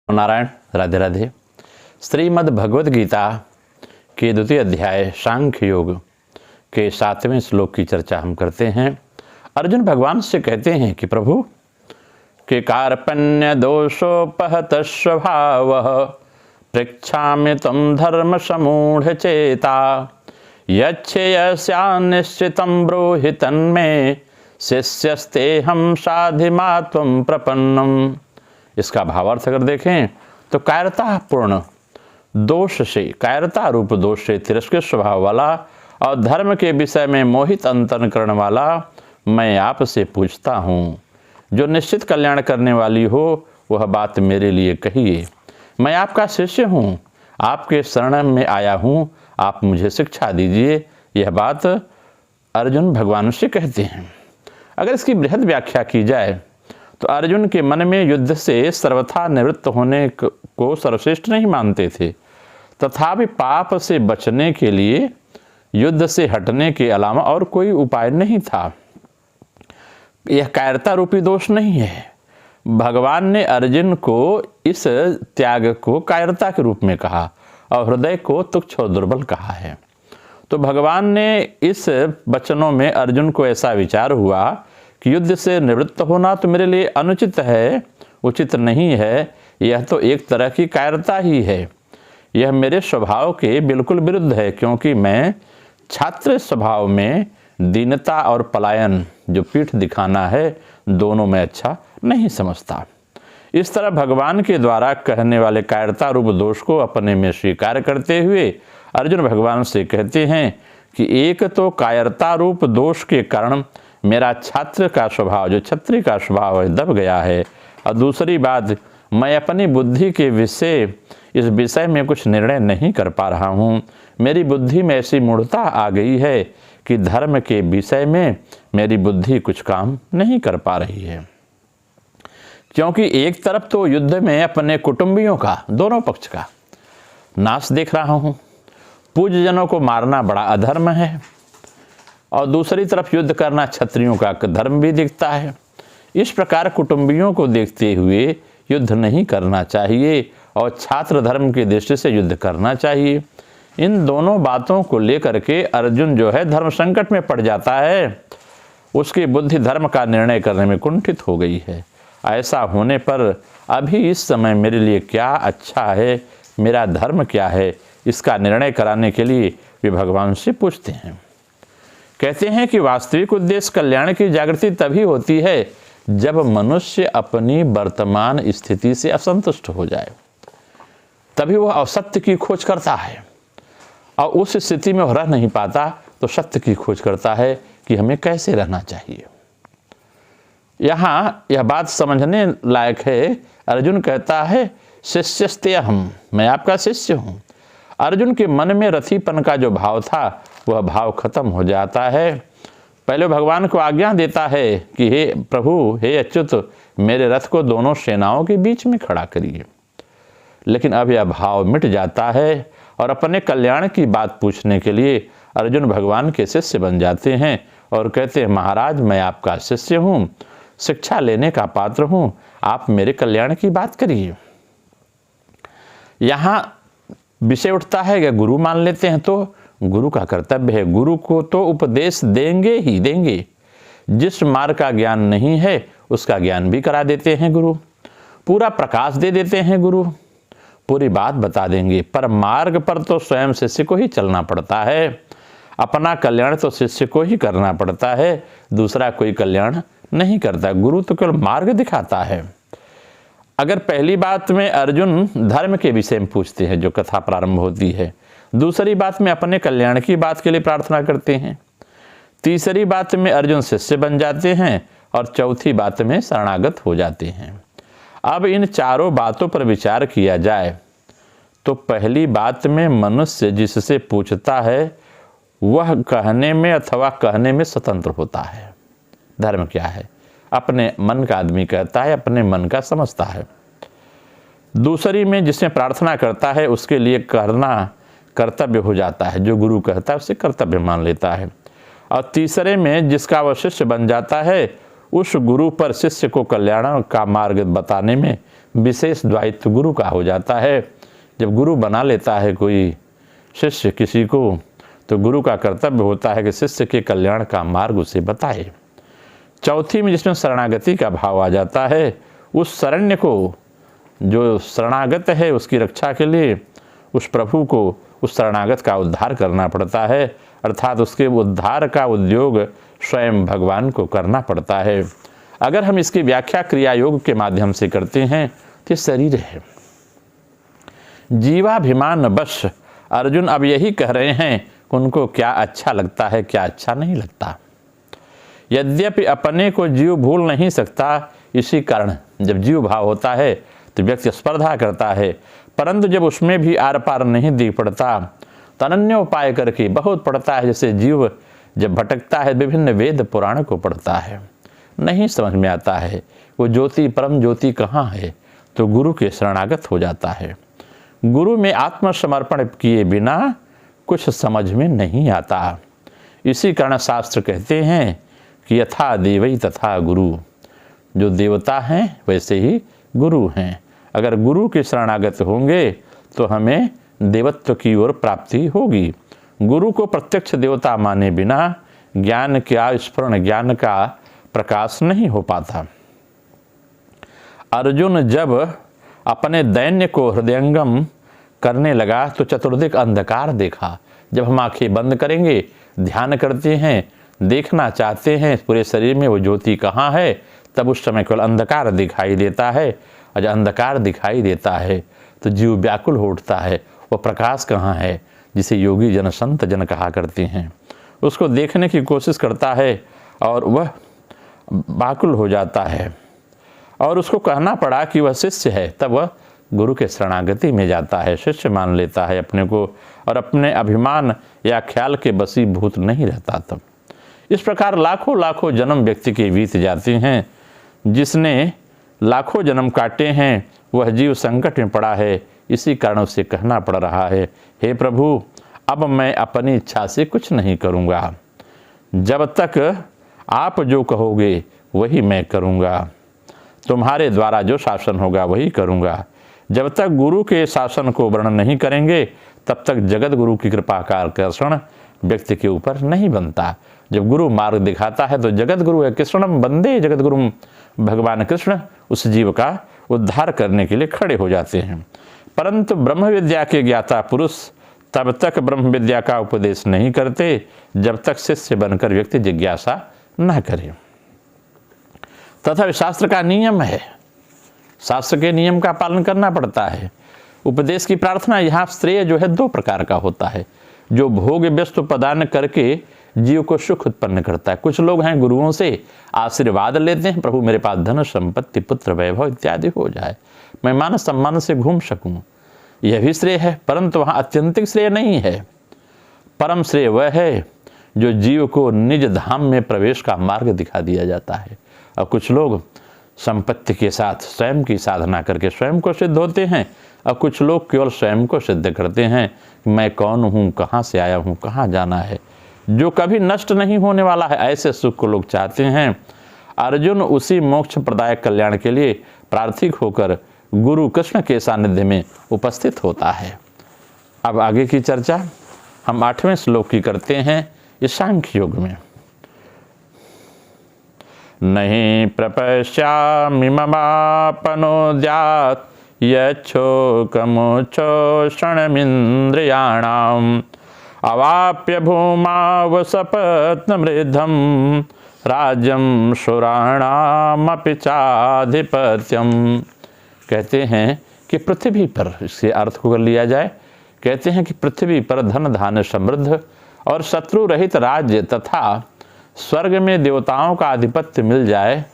नारायण, राधे राधे। श्रीमद् भगवद गीता के द्वितीय अध्याय सांख्य योग के 7वें श्लोक की चर्चा हम करते हैं। अर्जुन भगवान से कहते हैं कि प्रभु के कार्पण्य दोषोपहत स्वभाव पृच्छामि तम धर्म समूढ़ चेता यच्छेयस्या निश्चितं ब्रूहि तन्मे शिष्यस्तेहं साधिमा त्वं प्रपन्नम। इसका भावार्थ अगर देखें तो कायरता पूर्ण दोष से, कायरता रूप दोष से तिरस्कृत स्वभाव वाला और धर्म के विषय में मोहित अंतःकरण वाला मैं आपसे पूछता हूँ, जो निश्चित कल्याण करने वाली हो वह बात मेरे लिए कहिए। मैं आपका शिष्य हूँ, आपके शरण में आया हूँ, आप मुझे शिक्षा दीजिए। यह बात अर्जुन भगवान से कहते हैं। अगर इसकी बृहद व्याख्या की जाए तो अर्जुन के मन में युद्ध से सर्वथा निवृत्त होने को सर्वश्रेष्ठ नहीं मानते थे, तथापि पाप से बचने के लिए युद्ध से हटने के अलावा और कोई उपाय नहीं था। यह कायरता रूपी दोष नहीं है। भगवान ने अर्जुन को इस त्याग को कायरता के रूप में कहा और हृदय को तुच्छ और दुर्बल कहा है। तो भगवान ने इस वचनों में अर्जुन को ऐसा विचार हुआ कि युद्ध से निवृत्त होना तो मेरे लिए अनुचित है, उचित नहीं है। यह तो एक तरह की कायरता ही है। यह मेरे स्वभाव के बिल्कुल विरुद्ध है, क्योंकि मैं छात्र स्वभाव में दीनता और पलायन, जो पीठ दिखाना है, दोनों में अच्छा नहीं समझता। इस तरह भगवान के द्वारा कहने वाले कायरता रूप दोष को अपने में स्वीकार करते हुए अर्जुन भगवान से कहते हैं कि एक तो कायरता रूप दोष के कारण मेरा छात्र का स्वभाव, जो छत्री का स्वभाव है, दब गया है, और दूसरी बात मैं अपनी बुद्धि के इस विषय में कुछ निर्णय नहीं कर पा रहा हूँ। मेरी बुद्धि में ऐसी मूढ़ता आ गई है कि धर्म के विषय में मेरी बुद्धि कुछ काम नहीं कर पा रही है, क्योंकि एक तरफ तो युद्ध में अपने कुटुंबियों का, दोनों पक्ष का नाश देख रहा हूँ, पूज्यजनों को मारना बड़ा अधर्म है, और दूसरी तरफ युद्ध करना क्षत्रियों का धर्म भी दिखता है। इस प्रकार कुटुंबियों को देखते हुए युद्ध नहीं करना चाहिए और छात्र धर्म की दृष्टि से युद्ध करना चाहिए। इन दोनों बातों को लेकर के अर्जुन जो है धर्म संकट में पड़ जाता है। उसकी बुद्धि धर्म का निर्णय करने में कुंठित हो गई है। ऐसा होने पर अभी इस समय मेरे लिए क्या अच्छा है, मेरा धर्म क्या है, इसका निर्णय कराने के लिए वे भगवान से पूछते हैं। कहते हैं कि वास्तविक उद्देश्य कल्याण की जागृति तभी होती है जब मनुष्य अपनी वर्तमान स्थिति से असंतुष्ट हो जाए। तभी वह असत्य की खोज करता है, और उस स्थिति में वह रह नहीं पाता तो सत्य की खोज करता है कि हमें कैसे रहना चाहिए। यहाँ यह बात समझने लायक है। अर्जुन कहता है शिष्यस्तेहम्, मैं आपका शिष्य हूँ। अर्जुन के मन में रथीपन का जो भाव था वह भाव खत्म हो जाता है। पहले भगवान को आज्ञा देता है कि हे प्रभु, हे अच्युत, मेरे रथ को दोनों सेनाओं के बीच में खड़ा करिए। लेकिन अब यह भाव मिट जाता है और अपने कल्याण की बात पूछने के लिए अर्जुन भगवान के शिष्य बन जाते हैं और कहते हैं, महाराज मैं आपका शिष्य हूँ, शिक्षा लेने का पात्र हूँ, आप मेरे कल्याण की बात करिए। यहाँ विषय उठता है कि गुरु मान लेते हैं तो गुरु का कर्तव्य है, गुरु को तो उपदेश देंगे ही देंगे। जिस मार्ग का ज्ञान नहीं है उसका ज्ञान भी करा देते हैं गुरु, पूरा प्रकाश दे देते हैं गुरु, पूरी बात बता देंगे। पर मार्ग पर तो स्वयं शिष्य को ही चलना पड़ता है। अपना कल्याण तो शिष्य को ही करना पड़ता है, दूसरा कोई कल्याण नहीं करता। गुरु तो केवल मार्ग दिखाता है। अगर पहली बात में अर्जुन धर्म के विषय में पूछते हैं, जो कथा प्रारंभ होती है, दूसरी बात में अपने कल्याण की बात के लिए प्रार्थना करते हैं, तीसरी बात में अर्जुन शिष्य बन जाते हैं, और चौथी बात में शरणागत हो जाते हैं। अब इन चारों बातों पर विचार किया जाए तो पहली बात में मनुष्य जिससे पूछता है वह कहने में अथवा कहने में स्वतंत्र होता है। धर्म क्या है, अपने मन का आदमी कहता है, अपने मन का समझता है। दूसरी में जिसने प्रार्थना करता है उसके लिए करना कर्तव्य हो जाता है, जो गुरु कहता है उसे कर्तव्य मान लेता है। और तीसरे में जिसका वह शिष्य बन जाता है, उस गुरु पर शिष्य को कल्याण का मार्ग बताने में विशेष दायित्व गुरु का हो जाता है। जब गुरु बना लेता है कोई शिष्य किसी को, तो गुरु का कर्तव्य होता है कि शिष्य के कल्याण का मार्ग उसे बताए। चौथी में जिसमें शरणागति का भाव आ जाता है, उस शरण्य को, जो शरणागत है, उसकी रक्षा के लिए उस प्रभु को, उस शरणागत का उद्धार करना पड़ता है, अर्थात उसके उद्धार का उद्योग स्वयं भगवान को करना पड़ता है। अगर हम इसकी व्याख्या क्रिया योग के माध्यम से करते हैं तो शरीर है। जीवाभिमान वश अर्जुन अब यही कह रहे हैं कि उनको क्या अच्छा लगता है, क्या अच्छा नहीं लगता। यद्यपि अपने को जीव भूल नहीं सकता, इसी कारण जब जीव भाव होता है तो व्यक्ति स्पर्धा करता है, परंतु जब उसमें भी आर पार नहीं दिख पड़ता तो अनन्य उपाय करके बहुत पढ़ता है। जैसे जीव जब भटकता है, विभिन्न वेद पुराण को पढ़ता है, नहीं समझ में आता है वो ज्योति, परम ज्योति कहाँ है, तो गुरु के शरणागत हो जाता है। गुरु में आत्मसमर्पण किए बिना कुछ समझ में नहीं आता। इसी कारण शास्त्र कहते हैं कि यथा देवई तथा गुरु, जो देवता हैं वैसे ही गुरु हैं। अगर गुरु के शरणागत होंगे तो हमें देवत्व की ओर प्राप्ति होगी। गुरु को प्रत्यक्ष देवता माने बिना ज्ञान का स्फुरण, ज्ञान का प्रकाश नहीं हो पाता। अर्जुन जब अपने दैन्य को हृदयंगम करने लगा तो चतुर्दिक अंधकार देखा। जब हम आंखें बंद करेंगे, ध्यान करते हैं, देखना चाहते हैं पूरे शरीर में वो ज्योति कहाँ है, तब उस समय केवल अंधकार दिखाई देता है। और जब अंधकार दिखाई देता है तो जीव व्याकुल हो उठता है। वो प्रकाश कहाँ है, जिसे योगी जन, संत जन कहा करते हैं, उसको देखने की कोशिश करता है और वह व्याकुल हो जाता है। और उसको कहना पड़ा कि वह शिष्य है, तब वह गुरु के शरणागति में जाता है, शिष्य मान लेता है अपने को, और अपने अभिमान या ख्याल के बसीभूत नहीं रहता। तब इस प्रकार लाखों लाखों जन्म व्यक्ति के बीत जाते हैं। जिसने लाखों जन्म काटे हैं वह जीव संकट में पड़ा है। इसी कारण उसे कहना पड़ रहा है, हे प्रभु, अब मैं अपनी इच्छा से कुछ नहीं करूँगा। जब तक आप जो कहोगे वही मैं करूँगा, तुम्हारे द्वारा जो शासन होगा वही करूँगा। जब तक गुरु के शासन को वर्णन नहीं करेंगे तब तक जगत गुरु की कृपा का आकर्षण व्यक्ति के ऊपर नहीं बनता। जब गुरु मार्ग दिखाता है तो जगत गुरु है, कृष्णम वंदे जगत गुरु, भगवान कृष्ण उस जीव का उद्धार करने के लिए खड़े हो जाते हैं। परंतु ब्रह्म विद्या के ज्ञाता पुरुष तब तक ब्रह्म विद्या का उपदेश नहीं करते जब तक शिष्य बनकर व्यक्ति जिज्ञासा न करे। तथा शास्त्र का नियम है, शास्त्र के नियम का पालन करना पड़ता है। उपदेश की प्रार्थना यहाँ श्रेय जो है दो प्रकार का होता है, जो भोग व्यस्त प्रदान करके जीव को सुख उत्पन्न करता है। कुछ लोग हैं गुरुओं से आशीर्वाद लेते हैं, प्रभु मेरे पास धन संपत्ति पुत्र वैभव इत्यादि हो जाए, मैं मान सम्मान से घूम सकूं, यह भी श्रेय है, परंतु वहाँ अत्यंतिक श्रेय नहीं है। परम श्रेय वह है जो जीव को निज धाम में प्रवेश का मार्ग दिखा दिया जाता है। और कुछ लोग संपत्ति के साथ स्वयं की साधना करके स्वयं को सिद्ध होते हैं, और कुछ लोग केवल स्वयं को सिद्ध करते हैं, मैं कौन हूँ, कहाँ से आया हूँ, कहाँ जाना है, जो कभी नष्ट नहीं होने वाला है। ऐसे सुख को लोग चाहते हैं। अर्जुन उसी मोक्ष प्रदायक कल्याण के लिए प्रार्थिक होकर गुरु कृष्ण के सानिध्य में उपस्थित होता है। अब आगे की चर्चा हम 8वें श्लोक की करते हैं इस सांख्य योग में। नहीं प्रपश्यामि ममापनोद्यात् यच्छोकमुच्छोषणमिन्द्रियाणाम् अवाप्य भूमावसपत्नमृद्धं राज्यं सुराणामपि चाधिपत्यम। कहते हैं कि पृथ्वी पर, इसके अर्थ को कर लिया जाए, कहते हैं कि पृथ्वी पर धन धान्य समृद्ध और शत्रु रहित राज्य तथा स्वर्ग में देवताओं का आधिपत्य मिल जाए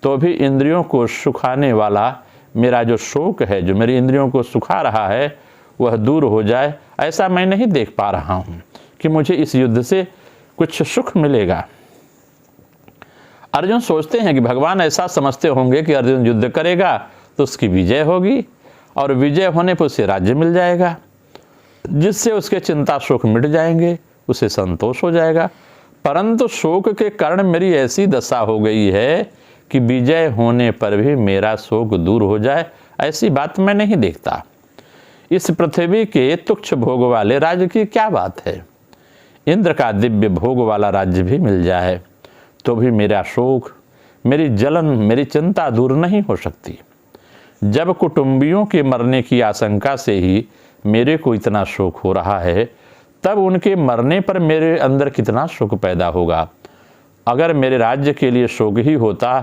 तो भी इंद्रियों को सुखाने वाला मेरा जो शोक है, जो मेरी इंद्रियों को सुखा रहा है, वह दूर हो जाए, ऐसा मैं नहीं देख पा रहा हूँ कि मुझे इस युद्ध से कुछ सुख मिलेगा। अर्जुन सोचते हैं कि भगवान ऐसा समझते होंगे कि अर्जुन युद्ध करेगा तो उसकी विजय होगी और विजय होने पर उसे राज्य मिल जाएगा, जिससे उसके चिंता शोक मिट जाएंगे, उसे संतोष हो जाएगा। परंतु शोक के कारण मेरी ऐसी दशा हो गई है कि विजय होने पर भी मेरा शोक दूर हो जाए, ऐसी बात मैं नहीं देखता। इस पृथ्वी के तुच्छ भोग वाले राज्य की क्या बात है। इंद्र का दिव्य भोग वाला राज्य भी मिल जाए तो भी मेरा शोक, मेरी जलन, मेरी चिंता दूर नहीं हो सकती। जब कुटुंबियों के मरने की आशंका से ही मेरे को इतना शोक हो रहा है, तब उनके मरने पर मेरे अंदर कितना शोक पैदा होगा। अगर मेरे राज्य के लिए शोक ही होता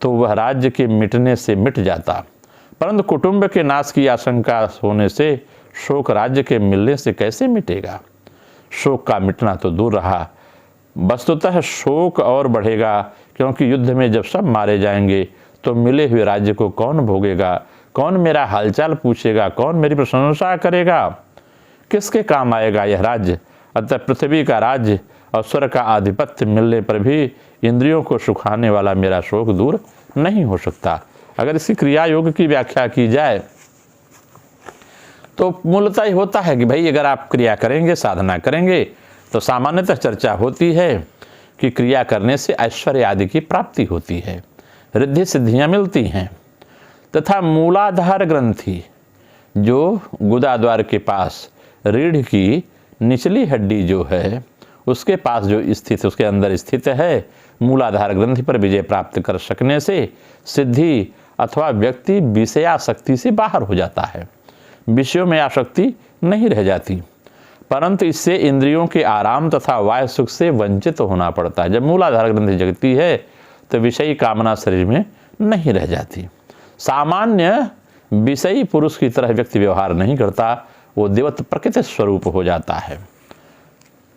तो वह राज्य के मिटने से मिट जाता, परंतु कुटुंब के नाश की आशंका होने से शोक राज्य के मिलने से कैसे मिटेगा। शोक का मिटना तो दूर रहा, वस्तुतः शोक और बढ़ेगा, क्योंकि युद्ध में जब सब मारे जाएंगे तो मिले हुए राज्य को कौन भोगेगा, कौन मेरा हालचाल पूछेगा, कौन मेरी प्रशंसा करेगा, किसके काम आएगा यह राज्य। अतः पृथ्वी का राज्य और स्वर्ग का आधिपत्य मिलने पर भी इंद्रियों को सुखाने वाला मेरा शोक दूर नहीं हो सकता। अगर इसकी क्रिया योग की व्याख्या की जाए तो मूलतः ही होता है कि भाई अगर आप क्रिया करेंगे, साधना करेंगे, तो सामान्यतः चर्चा होती है कि क्रिया करने से ऐश्वर्य आदि की प्राप्ति होती है, रिद्धि सिद्धियां मिलती हैं, तथा मूलाधार ग्रंथि जो गुदा द्वार के पास रीढ़ की निचली हड्डी जो है उसके पास जो स्थित, उसके अंदर स्थित है, मूलाधार ग्रंथि पर विजय प्राप्त कर सकने से सिद्धि अथवा व्यक्ति विषयासक्ति से बाहर हो जाता है, विषयों में आसक्ति नहीं रह जाती, परंतु इससे इंद्रियों के आराम तथा वाय सुख से वंचित होना पड़ता है। जब मूलाधार ग्रंथि जगती है तो विषयी कामना शरीर में नहीं रह जाती। सामान्य विषयी पुरुष की तरह व्यक्ति व्यवहार नहीं करता, वो देवत्व प्रकृति स्वरूप हो जाता है।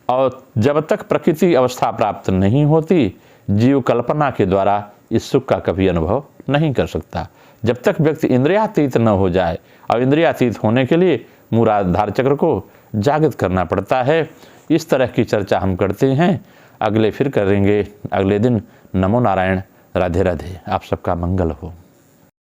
और जब तक प्रकृति अवस्था प्राप्त नहीं होती, जीव कल्पना के द्वारा इस सुख का कभी अनुभव नहीं कर सकता। जब तक व्यक्ति इंद्रियातीत न हो जाए, और इंद्रियातीत होने के लिए मूलाधार चक्र को जागृत करना पड़ता है। इस तरह की चर्चा हम करते हैं, अगले फिर करेंगे अगले दिन। नमो नारायण, राधे राधे, आप सबका मंगल हो।